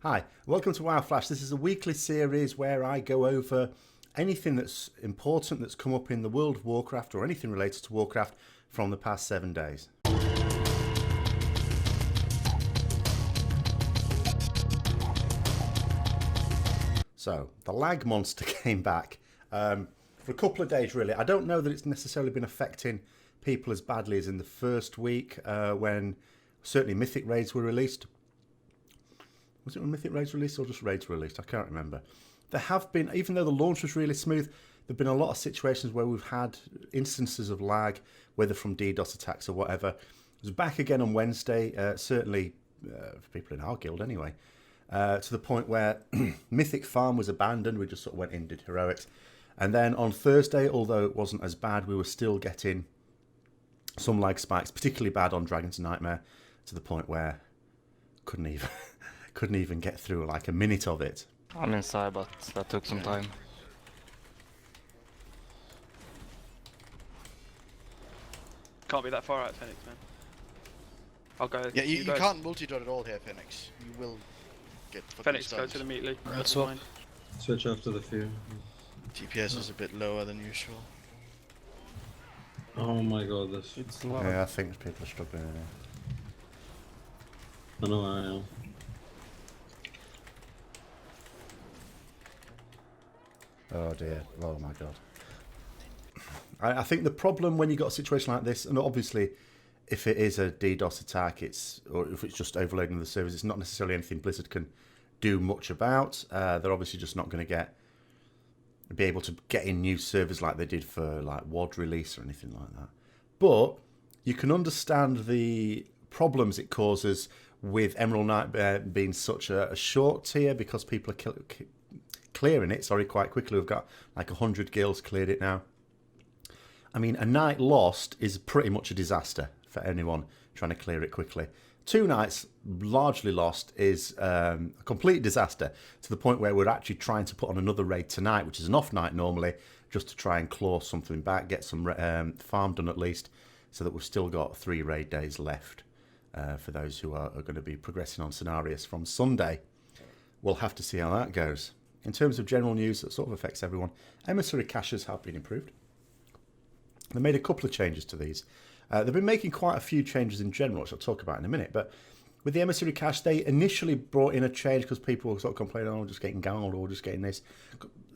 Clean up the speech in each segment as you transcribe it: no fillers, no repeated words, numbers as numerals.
Hi, welcome to WoW Flash. This is a weekly series where I go over anything that's important that's come up in the World of Warcraft or anything related to Warcraft from the past 7 days. So, the lag monster came back for a couple of days really. I don't know that it's necessarily been affecting people as badly as in the first week when certainly Mythic raids were released. Was it when Mythic raids released or just raids were released? I can't remember. There have been, even though the launch was really smooth, there have been a lot of situations where we've had instances of lag, whether from DDoS attacks or whatever. It was back again on Wednesday, certainly for people in our guild anyway, to the point where Mythic Farm was abandoned. We just sort of went in, did heroics. And then on Thursday, although it wasn't as bad, we were still getting some lag spikes, particularly bad on Dragon's Nightmare, to the point where couldn't even get through like a minute of it. I'm inside, but that took some time. Can't be that far out, Phoenix, man. I'll go. Yeah, you can't multi-dot at all here, Phoenix. You will get fucking Phoenix, stunned. go to them immediately. That's what. Switch off to the fear. TPS is a bit lower than usual. Oh my god, this. It's low. Yeah, I think people are struggling in here. I know I am. Oh dear, oh my god. I think the problem when you got a situation like this, and obviously if it is a DDoS attack, or if it's just overloading the servers, it's not necessarily anything Blizzard can do much about. They're obviously just not going to be able to get in new servers like they did for like WoD release or anything like that. But you can understand the problems it causes with Emerald Nightmare being such a short tier, because people are clearing it, quite quickly. We've got like 100 guilds cleared it now. I mean, a night lost is pretty much a disaster for anyone trying to clear it quickly. 2 nights largely lost is a complete disaster, to the point where we're actually trying to put on another raid tonight, which is an off night normally, just to try and claw something back, get some farm done at least, so that we've still got 3 raid days left for those who are going to be progressing on Cenarius from Sunday. We'll have to see how that goes. In terms of general news that sort of affects everyone, Emissary Caches have been improved. They made a couple of changes to these. They've been making quite a few changes in general, which I'll talk about in a minute. But with the Emissary Cache, they initially brought in a change because people were sort of complaining, oh, just getting gold or just getting this.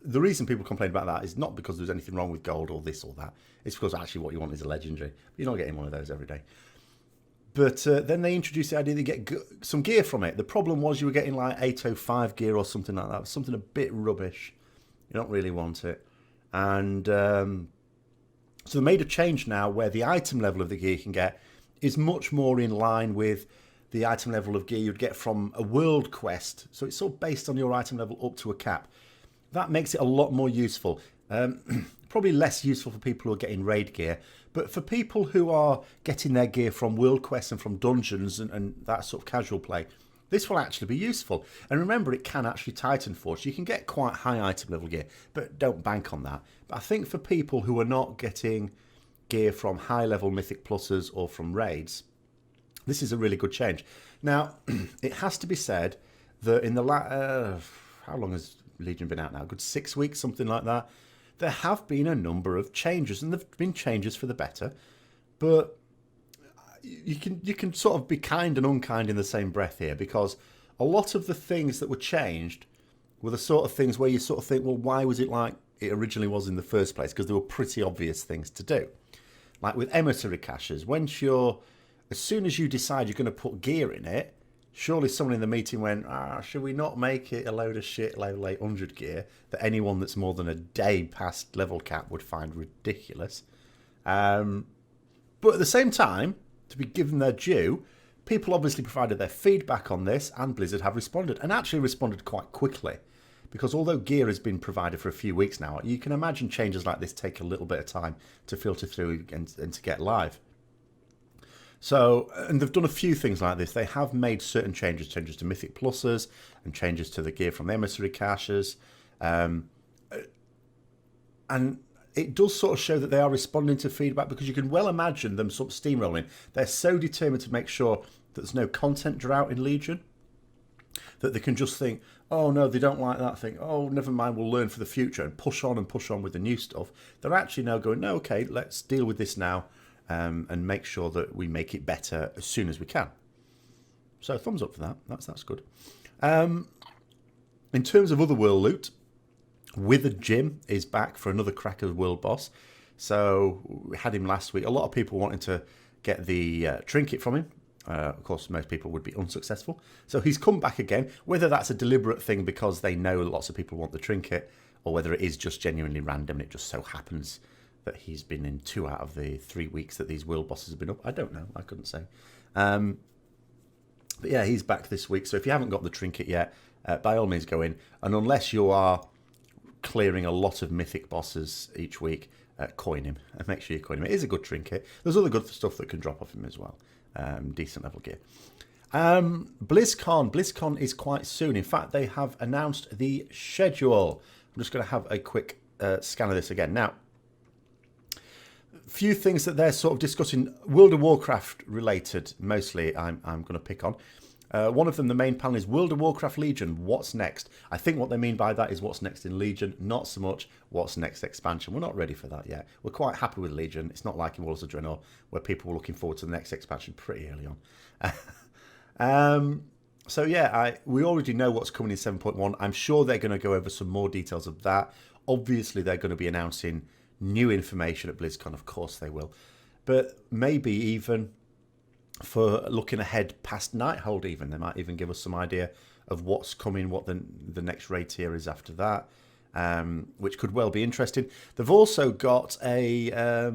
The reason people complain about that is not because there's anything wrong with gold or this or that. It's because actually what you want is a legendary. You're not getting one of those every day. But then they introduced the idea that you get some gear from it. The problem was you were getting like 805 gear or something like that. Something a bit rubbish. You don't really want it. And so they made a change now where the item level of the gear you can get is much more in line with the item level of gear you'd get from a world quest. So it's sort of based on your item level up to a cap. That makes it a lot more useful. Probably less useful for people who are getting raid gear. But for people who are getting their gear from world quests and from dungeons and that sort of casual play, this will actually be useful. And remember, it can actually Titan Forge. You can get quite high item level gear, but don't bank on that. But I think for people who are not getting gear from high level Mythic Pluses or from raids, this is a really good change. Now, it has to be said that in the how long has Legion been out now? A good 6 weeks, something like that. There have been a number of changes, and there have been changes for the better, but you can sort of be kind and unkind in the same breath here, because a lot of the things that were changed were the sort of things where you sort of think, well, why was it like it originally was in the first place? Because there were pretty obvious things to do. Like with Emissary Caches, as soon as you decide you're going to put gear in it, surely someone in the meeting went, should we not make it a load of shit level 800 gear that anyone that's more than a day past level cap would find ridiculous? But at the same time, to be given their due, people obviously provided their feedback on this, and Blizzard have responded, and actually responded quite quickly. Because although gear has been provided for a few weeks now, you can imagine changes like this take a little bit of time to filter through and to get live. So, and they've done a few things like this. They have made certain changes to Mythic Pluses and changes to the gear from the Emissary Caches. And it does sort of show that they are responding to feedback, because you can well imagine them sort of steamrolling. They're so determined to make sure that there's no content drought in Legion that they can just think, oh no, they don't like that thing. Oh, never mind, we'll learn for the future and push on with the new stuff. They're actually now going, no, okay, let's deal with this now and make sure that we make it better as soon as we can. So thumbs up for that. That's good. In terms of other world loot, Withered Jim is back for another crack of world boss. So we had him last week. A lot of people wanted to get the trinket from him. Of course, most people would be unsuccessful. So he's come back again. Whether that's a deliberate thing because they know lots of people want the trinket, or whether it is just genuinely random and it just so happens that he's been in 2 out of the 3 weeks that these world bosses have been up. I don't know. I couldn't say. But yeah, he's back this week. So if you haven't got the trinket yet, by all means go in. And unless you are clearing a lot of mythic bosses each week, coin him. And make sure you coin him. It is a good trinket. There's other good stuff that can drop off him as well. Decent level gear. BlizzCon is quite soon. In fact, they have announced the schedule. I'm just going to have a quick scan of this again. Now, few things that they're sort of discussing, World of Warcraft related, mostly I'm going to pick on. One of them, the main panel, is World of Warcraft Legion. What's next? I think what they mean by that is what's next in Legion, not so much what's next expansion. We're not ready for that yet. We're quite happy with Legion. It's not like in Warlords of Draenor, where people were looking forward to the next expansion pretty early on. So yeah, we already know what's coming in 7.1. I'm sure they're going to go over some more details of that. Obviously, they're going to be announcing new information at BlizzCon. Of course they will. But maybe even for looking ahead past Nighthold even. They might even give us some idea of what's coming, what the next raid tier is after that, which could well be interesting. They've also got a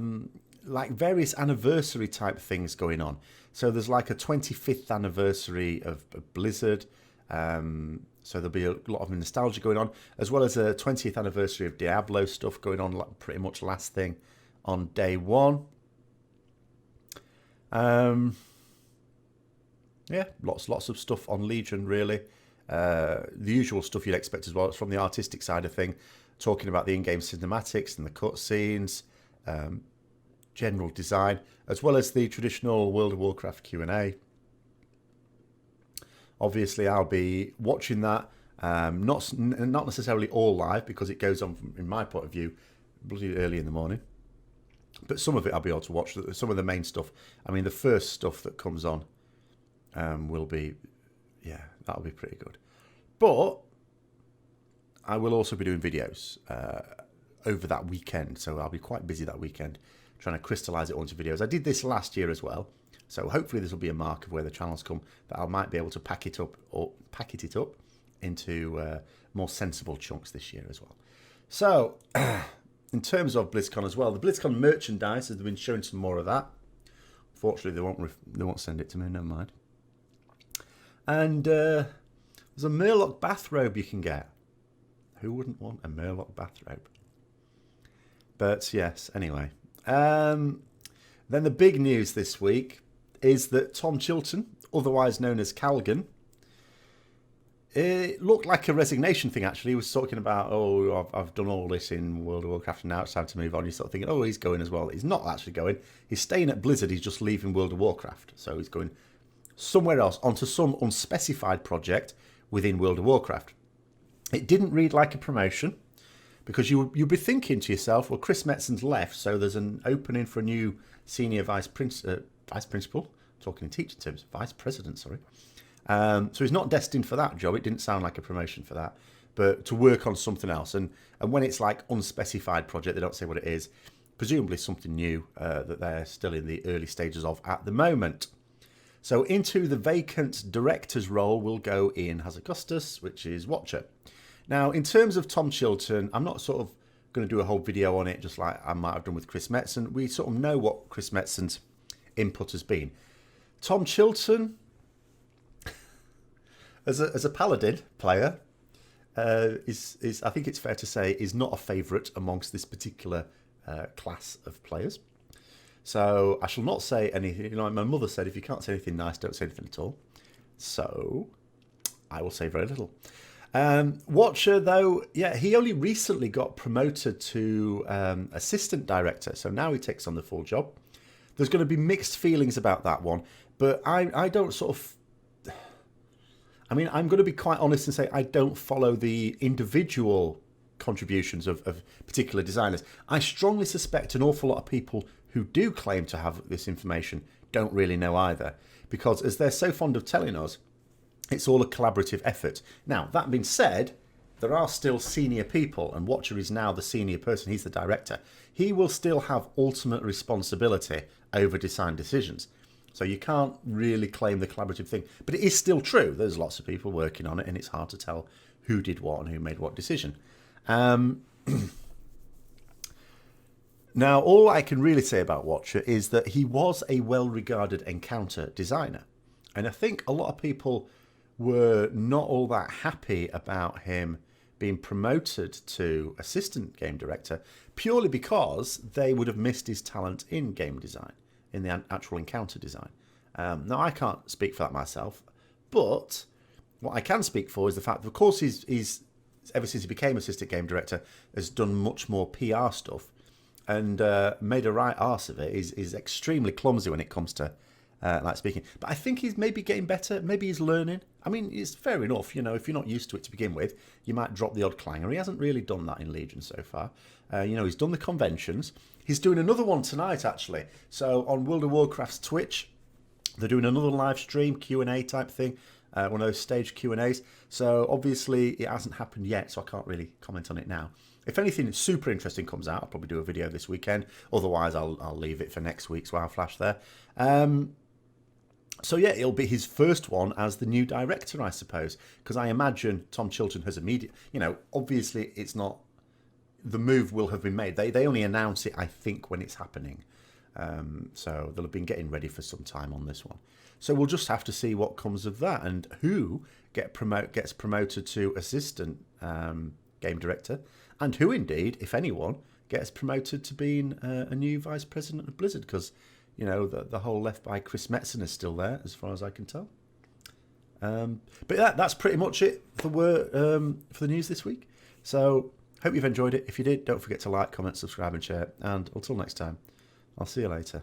like various anniversary type things going on. So there's like a 25th anniversary of Blizzard. So there'll be a lot of nostalgia going on, as well as a 20th anniversary of Diablo stuff going on, like pretty much last thing on day one. Yeah, lots of stuff on Legion, really. The usual stuff you'd expect as well. It's from the artistic side of thing, talking about the in-game cinematics and the cutscenes, general design, as well as the traditional World of Warcraft Q&A. Obviously, I'll be watching that, not necessarily all live, because it goes on, in my point of view, bloody early in the morning. But some of it I'll be able to watch. Some of the main stuff. I mean, the first stuff that comes on will be, yeah, that'll be pretty good. But I will also be doing videos over that weekend. So I'll be quite busy that weekend trying to crystallize it onto videos. I did this last year as well. So hopefully this will be a mark of where the channels come, that I might be able to packet it up into more sensible chunks this year as well. So in terms of BlizzCon as well, the BlizzCon merchandise, has been showing some more of that. Fortunately, they won't send it to me. Never mind. And there's a Murloc bathrobe you can get. Who wouldn't want a Murloc bathrobe? But yes, anyway. Then the big news this week is that Tom Chilton, otherwise known as Calgan, it looked like a resignation thing, actually. He was talking about, oh, I've done all this in World of Warcraft and now it's time to move on. You sort of thinking, oh, he's going as well. He's not actually going. He's staying at Blizzard. He's just leaving World of Warcraft. So he's going somewhere else, onto some unspecified project within World of Warcraft. It didn't read like a promotion, because you'd be thinking to yourself, well, Chris Metzon's left, so there's an opening for a new senior vice principal, talking in teaching terms, vice president, sorry. So he's not destined for that job. It didn't sound like a promotion for that, but to work on something else. And when it's like unspecified project, they don't say what it is, presumably something new that they're still in the early stages of at the moment. So into the vacant director's role will go Ian Hazakustas, which is Watcher. Now, in terms of Tom Chilton, I'm not sort of going to do a whole video on it, just like I might have done with Chris Metzon. We sort of know what Chris Metzon's input has been. Tom Chilton, as a Paladin player, is I think it's fair to say, is not a favourite amongst this particular class of players. So I shall not say anything. You know, my mother said, if you can't say anything nice, don't say anything at all. So I will say very little. Watcher, though, yeah, he only recently got promoted to assistant director, so now he takes on the full job. There's going to be mixed feelings about that one, but I don't sort of... I mean, I'm going to be quite honest and say I don't follow the individual contributions of particular designers. I strongly suspect an awful lot of people who do claim to have this information don't really know either, because as they're so fond of telling us, it's all a collaborative effort. Now, that being said, there are still senior people, and Watcher is now the senior person. He's the director. He will still have ultimate responsibility over design decisions. So you can't really claim the collaborative thing. But it is still true. There's lots of people working on it, and it's hard to tell who did what and who made what decision. Now, all I can really say about Watcher is that he was a well-regarded encounter designer. And I think a lot of people were not all that happy about him being promoted to assistant game director purely because they would have missed his talent in game design, in the actual encounter design. Now, I can't speak for that myself, but what I can speak for is the fact that, of course, he's ever since he became assistant game director, has done much more PR stuff and made a right arse of it. He's extremely clumsy when it comes to like speaking. But I think he's maybe getting better. Maybe he's learning. I mean, it's fair enough. You know, if you're not used to it to begin with, you might drop the odd clanger. He hasn't really done that in Legion so far. You know, he's done the conventions. He's doing another one tonight, actually. So on World of Warcraft's Twitch, they're doing another live stream, Q&A type thing. One of those staged Q&As. So obviously it hasn't happened yet, so I can't really comment on it now. If anything super interesting comes out, I'll probably do a video this weekend. Otherwise, I'll leave it for next week's WoW Flash there. So yeah, it'll be his first one as the new director, I suppose, because I imagine Tom Chilton has immediate. You know, obviously it's not. The move will have been made. They only announce it, I think, when it's happening. So they'll have been getting ready for some time on this one. So we'll just have to see what comes of that and who gets promoted to assistant game director, and who indeed, if anyone, gets promoted to being a new vice president of Blizzard, because you know the whole left by Chris Metzen is still there, as far as I can tell. But that's pretty much it for the news this week. So hope you've enjoyed it. If you did, don't forget to like, comment, subscribe, and share. And until next time, I'll see you later.